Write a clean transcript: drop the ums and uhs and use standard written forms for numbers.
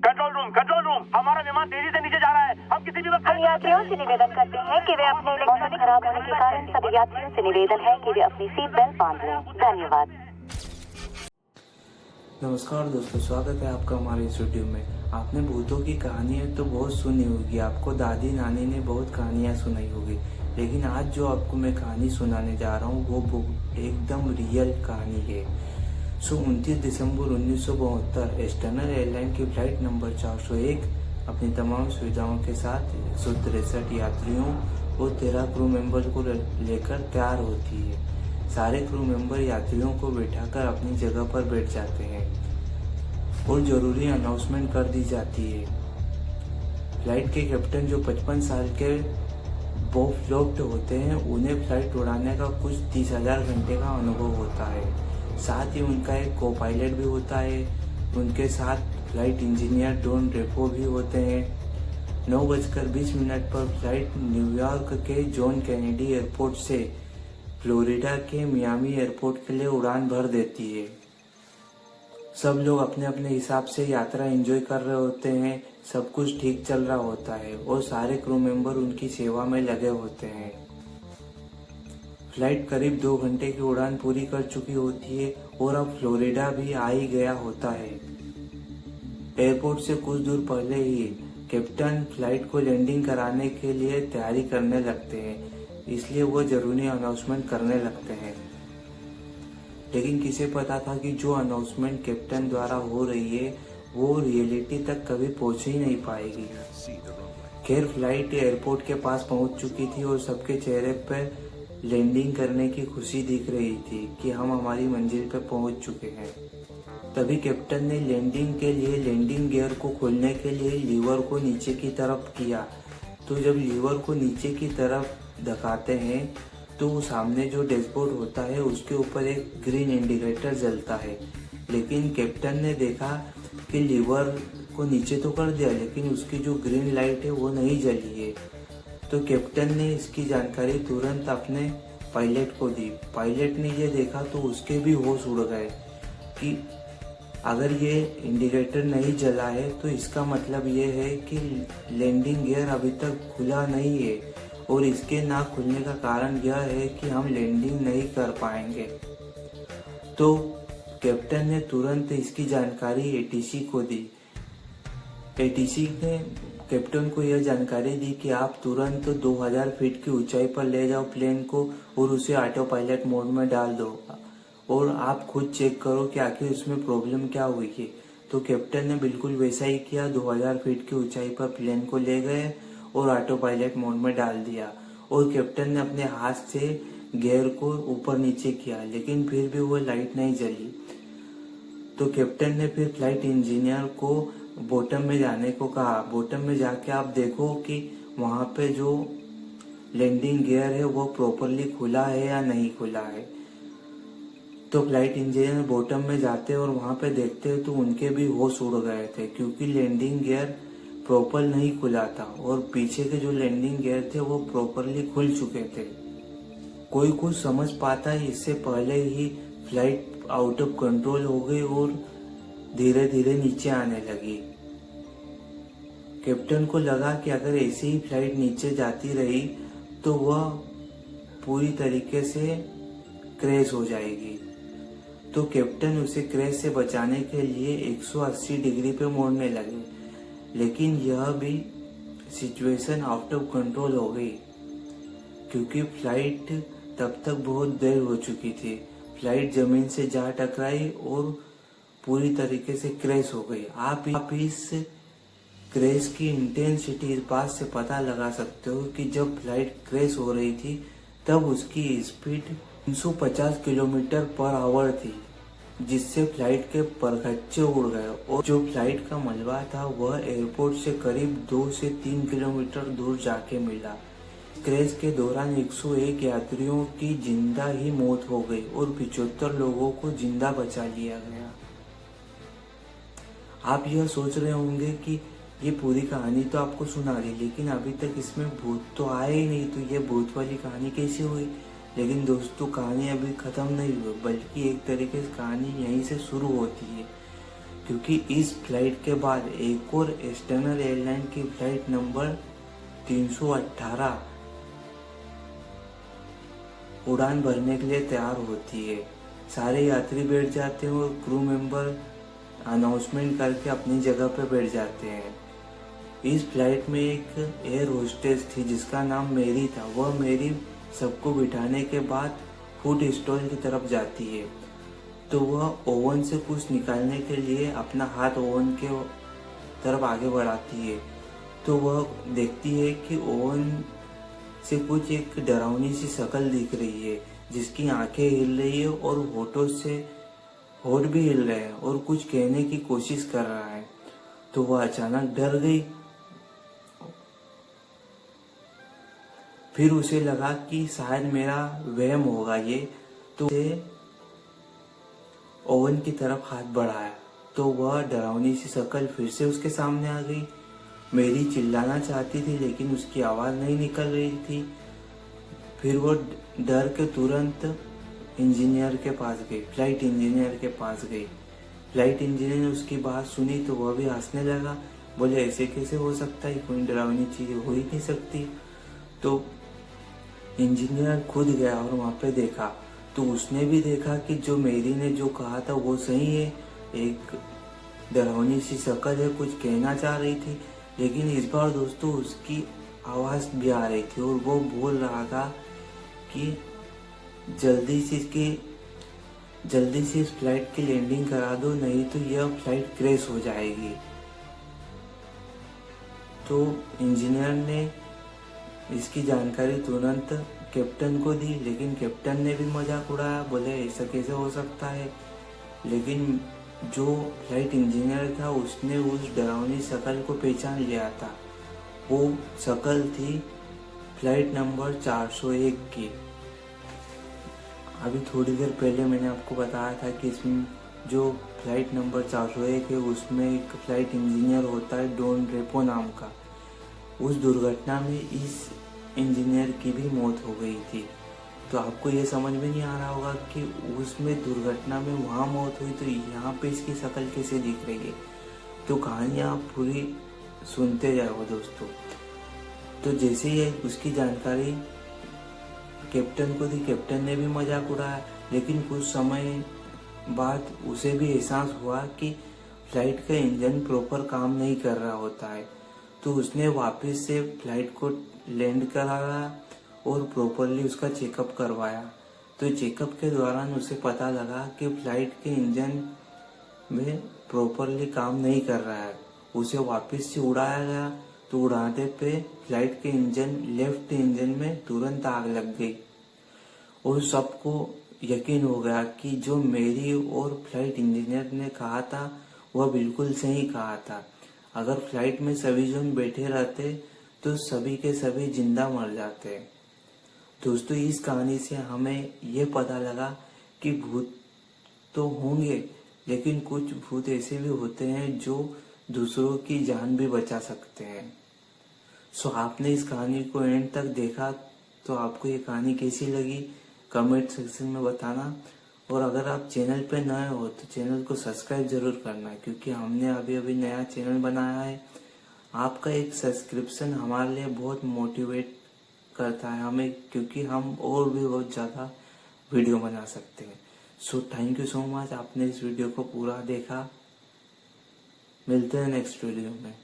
Control room, हमारा विमान तेजी से नीचे जा रहा है। हम किसी भी वक्त हम यात्रियों से निवेदन करते हैं कि वे अपने इलेक्ट्रॉनिक खराब होने के कारण सभी यात्रियों से निवेदन है कि वे अपनी सीट बेल्ट बांध लें। धन्यवाद। नमस्कार दोस्तों, स्वागत है आपका हमारे इस वीडियो में। आपने भूतों की कहानियाँ तो बहुत सुनी होगी, आपको दादी नानी ने बहुत कहानियाँ सुनाई होगी, लेकिन आज जो आपको मैं कहानी सुनाने जा रहा हूँ वो एकदम रियल कहानी है। 29 दिसंबर 1972 एस्टर्नर एयरलाइन की फ्लाइट नंबर 401 अपनी तमाम सुविधाओं के साथ 163 यात्रियों और 13 क्रू मेंबर को लेकर तैयार होती है। सारे क्रू मेंबर यात्रियों को बैठाकर अपनी जगह पर बैठ जाते हैं और जरूरी अनाउंसमेंट कर दी जाती है। फ्लाइट के कैप्टन जो 55 साल के बॉब फ्लोप्ट होते हैं, उन्हें फ्लाइट उड़ाने का कुछ 30,000 घंटे का अनुभव होता है। साथ ही उनका एक को पायलट भी होता है। उनके साथ फ्लाइट इंजीनियर डॉन रेपो भी होते हैं। 9:20 पर फ्लाइट न्यूयॉर्क के जॉन कैनेडी एयरपोर्ट से फ्लोरिडा के मियामी एयरपोर्ट के लिए उड़ान भर देती है। सब लोग अपने अपने हिसाब से यात्रा एंजॉय कर रहे होते हैं, सब कुछ ठीक चल रहा होता है और सारे क्रू मेंबर उनकी सेवा में लगे होते हैं। फ्लाइट करीब 2 घंटे की उड़ान पूरी कर चुकी होती है और अब फ्लोरिडा भी आ ही गया होता है। एयरपोर्ट से कुछ दूर पहले ही कैप्टन फ्लाइट को लैंडिंग कराने के लिए तैयारी करने लगते हैं, इसलिए वो जरूरी अनाउंसमेंट करने लगते हैं। लेकिन किसे पता था कि जो अनाउंसमेंट कैप्टन द्वारा हो रही है वो रियलिटी तक कभी पहुंच ही नहीं पाएगी। खैर, फ्लाइट एयरपोर्ट के पास पहुंच चुकी थी और सबके चेहरे पर लैंडिंग करने की खुशी दिख रही थी कि हम हमारी मंजिल पर पहुंच चुके हैं। तभी कैप्टन ने लैंडिंग के लिए लैंडिंग गियर को खोलने के लिए लीवर को नीचे की तरफ किया। तो जब लीवर को नीचे की तरफ धकाते हैं तो सामने जो डैशबोर्ड होता है उसके ऊपर एक ग्रीन इंडिकेटर जलता है। लेकिन कैप्टन ने देखा कि लीवर को नीचे तो कर दिया, लेकिन उसकी जो ग्रीन लाइट है वो नहीं जली है। तो कैप्टन ने इसकी जानकारी तुरंत अपने पायलट को दी। पायलट ने ये देखा तो उसके भी होश उड़ गए कि अगर ये इंडिकेटर नहीं जला है तो इसका मतलब ये है कि लैंडिंग गियर अभी तक खुला नहीं है और इसके ना खुलने का कारण यह है कि हम लैंडिंग नहीं कर पाएंगे। तो कैप्टन ने तुरंत इसकी जानकारी एटीसी को दी। एटीसी ने कैप्टन को यह जानकारी दी कि आप तुरंत 2000 फीट की ऊंचाई पर ले जाओ प्लेन को और उसे ऑटो पायलट मोड में डाल दो और आप खुद चेक करो कि आखिर उसमें प्रॉब्लम क्या हुई है। तो कैप्टन ने बिल्कुल वैसा ही किया। 2000 फीट की ऊंचाई पर प्लेन को ले गए और ऑटो पायलट मोड में डाल दिया और कैप्टन ने अपने हाथ से गियर को ऊपर नीचे किया, लेकिन फिर भी वो लाइट नहीं जली। तो कैप्टन ने फिर फ्लाइट इंजीनियर को बॉटम में जाने को कहा। बॉटम में जाके आप देखो कि वहां पे जो लैंडिंग गियर है वो प्रॉपरली खुला है या नहीं खुला है। तो फ्लाइट इंजीनियर बॉटम में जाते और वहां पे देखते तो उनके भी होश उड़ गए थे, क्योंकि लैंडिंग गियर प्रॉपर नहीं खुला था और पीछे के जो लैंडिंग गियर थे वो प्रॉपरली खुल चुके थे। कोई कुछ समझ पाता है इससे पहले ही फ्लाइट आउट ऑफ कंट्रोल हो गई और धीरे धीरे नीचे आने लगी। कैप्टन को लगा कि अगर ऐसे ही फ्लाइट नीचे जाती रही तो वह पूरी तरीके से क्रैश हो जाएगी। तो कैप्टन उसे क्रैश से बचाने के लिए 180 डिग्री पे मोड़ने लगे, लेकिन यह भी सिचुएशन आउट ऑफ कंट्रोल हो गई, क्योंकि फ्लाइट तब तक बहुत देर हो चुकी थी। फ्लाइट जमीन से जा टकराई और पूरी तरीके से क्रैश हो गई। आप इस क्रैश की इंटेंसिटी इस बात से पता लगा सकते हो कि जब फ्लाइट क्रैश हो रही थी तब उसकी स्पीड 350 किलोमीटर पर आवर थी, जिससे फ्लाइट के परखच्चे उड़ गए और जो फ्लाइट का मलबा था वह एयरपोर्ट से करीब 2 से 3 किलोमीटर दूर जाके मिला। क्रैश के दौरान 101 यात्रियों की जिंदा ही मौत हो गई और 75 लोगों को जिंदा बचा लिया गया। आप यह सोच रहे होंगे कि ये पूरी कहानी तो आपको सुना दी, लेकिन अभी तक इसमें भूत तो आए ही नहीं, तो ये भूत वाली कहानी कैसे हुई। लेकिन दोस्तों, कहानी अभी खत्म नहीं हुई, बल्कि एक तरीके से कहानी यहीं से शुरू होती है, क्योंकि इस फ्लाइट के बाद एक और एक्सटर्नल एयरलाइन की फ्लाइट नंबर 318 उड़ान भरने के लिए तैयार होती है। सारे यात्री बैठ जाते हैं और क्रू मेंबर अनाउंसमेंट करके अपनी जगह पर बैठ जाते हैं। इस फ्लाइट में एक एयर होस्टेस थी जिसका नाम मेरी था। वह मेरी सबको बिठाने के बाद फूड स्टॉल की तरफ जाती है, तो वह ओवन से कुछ निकालने के लिए अपना हाथ ओवन के तरफ आगे बढ़ाती है, तो वह देखती है कि ओवन से कुछ एक डरावनी सी शक्ल दिख रही है जिसकी आंखें हिल रही है और होठों से होठ भी हिल रहे हैं और कुछ कहने की कोशिश कर रहा है। तो वह अचानक डर गई। फिर उसे लगा कि शायद मेरा वहम होगा ये, तो उसे ओवन की तरफ हाथ बढ़ाया तो वह डरावनी सी शक्ल फिर से उसके सामने आ गई। मेरी चिल्लाना चाहती थी लेकिन उसकी आवाज़ नहीं निकल रही थी। फिर वो डर के तुरंत इंजीनियर के पास गई, फ्लाइट इंजीनियर के पास गई। फ्लाइट इंजीनियर ने उसकी बात सुनी तो वह भी हंसने लगा। बोले ऐसे कैसे हो सकता है, कोई डरावनी चीज़ हो ही नहीं सकती। तो इंजीनियर खुद गया और वहाँ पे देखा, तो उसने भी देखा कि जो मेरी ने जो कहा था वो सही है। एक डरावनी सी शक्ल है, कुछ कहना चाह रही थी, लेकिन इस बार दोस्तों उसकी आवाज़ भी आ रही थी और वो बोल रहा था कि जल्दी से इस फ्लाइट की लैंडिंग करा दो, नहीं तो यह फ्लाइट क्रैश हो जाएगी। तो इंजीनियर ने इसकी जानकारी तुरंत कैप्टन को दी, लेकिन कैप्टन ने भी मजाक उड़ाया। बोले ऐसा कैसे हो सकता है, लेकिन जो फ्लाइट इंजीनियर था उसने उस डरावनी शक्ल को पहचान लिया था। वो शक्ल थी फ्लाइट नंबर 401 की। अभी थोड़ी देर पहले मैंने आपको बताया था कि इसमें जो फ्लाइट नंबर 401 है उसमें एक फ्लाइट इंजीनियर होता है डॉन रेपो नाम का। उस दुर्घटना में इस इंजीनियर की भी मौत हो गई थी। तो आपको ये समझ में नहीं आ रहा होगा कि उसमें दुर्घटना में वहाँ मौत हुई तो यहाँ पे इसकी शक्ल कैसे दिख रही है। तो कहानी आप पूरी सुनते जाओ दोस्तों। तो जैसे ही उसकी जानकारी कैप्टन को दी, कैप्टन ने भी मजाक उड़ाया, लेकिन कुछ समय बाद उसे भी एहसास हुआ कि फ्लाइट का इंजन प्रॉपर काम नहीं कर रहा होता है। तो उसने वापस से फ्लाइट को लैंड कराया और प्रॉपरली उसका चेकअप करवाया। तो चेकअप के दौरान उसे पता लगा कि फ्लाइट के इंजन में प्रॉपरली काम नहीं कर रहा है। उसे वापस से उड़ाया गया, तो उड़ाने पे फ्लाइट के लेफ्ट इंजन में तुरंत आग लग गई और सबको यकीन हो गया कि जो मेरी और फ्लाइट इंजीनियर ने कहा था वह बिल्कुल सही कहा था। अगर फ्लाइट में सभी जन बैठे रहते तो सभी के सभी जिंदा मर जाते। दोस्तों इस कहानी से हमें ये पता लगा कि भूत तो होंगे, लेकिन कुछ भूत ऐसे भी होते हैं जो दूसरों की जान भी बचा सकते हैं। सो आपने इस कहानी को एंड तक देखा तो आपको ये कहानी कैसी लगी कमेंट सेक्शन में बताना। और अगर आप चैनल पे नए हो तो चैनल को सब्सक्राइब जरूर करना, क्योंकि हमने अभी नया चैनल बनाया है। आपका एक सब्सक्रिप्शन हमारे लिए बहुत मोटिवेट करता है हमें, क्योंकि हम और भी बहुत ज़्यादा वीडियो बना सकते हैं। So thank you so much, आपने इस वीडियो को पूरा देखा। मिलते हैं नेक्स्ट वीडियो में।